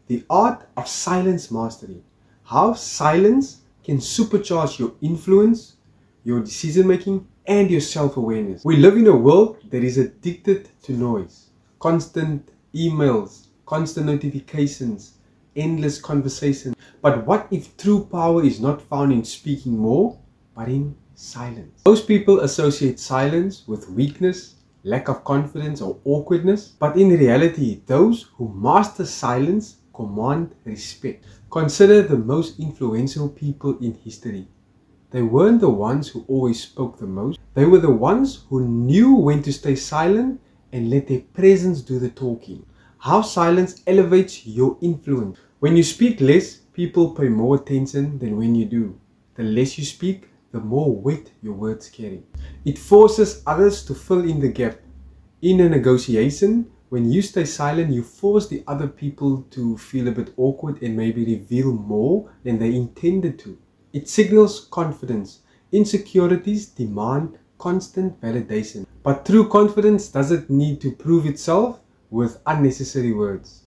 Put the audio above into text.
The Art of Silence Mastery. How silence can supercharge your influence, your decision making, and your self-awareness. We live in a world that is addicted to noise. Constant emails, constant notifications, endless conversations. But what if true power is not found in speaking more, but in silence? Most people associate silence with weakness, lack of confidence, or awkwardness. But in reality, those who master silence command respect. Consider the most influential people in history. They weren't the ones who always spoke the most. They were the ones who knew when to stay silent and let their presence do the talking. How silence elevates your influence. When you speak less, people pay more attention than when you do. The less you speak, the more weight your words carry. It forces others to fill in the gap. In a negotiation, when you stay silent, you force the other people to feel a bit awkward and maybe reveal more than they intended to. It signals confidence. Insecurities demand constant validation. But true confidence doesn't need to prove itself with unnecessary words.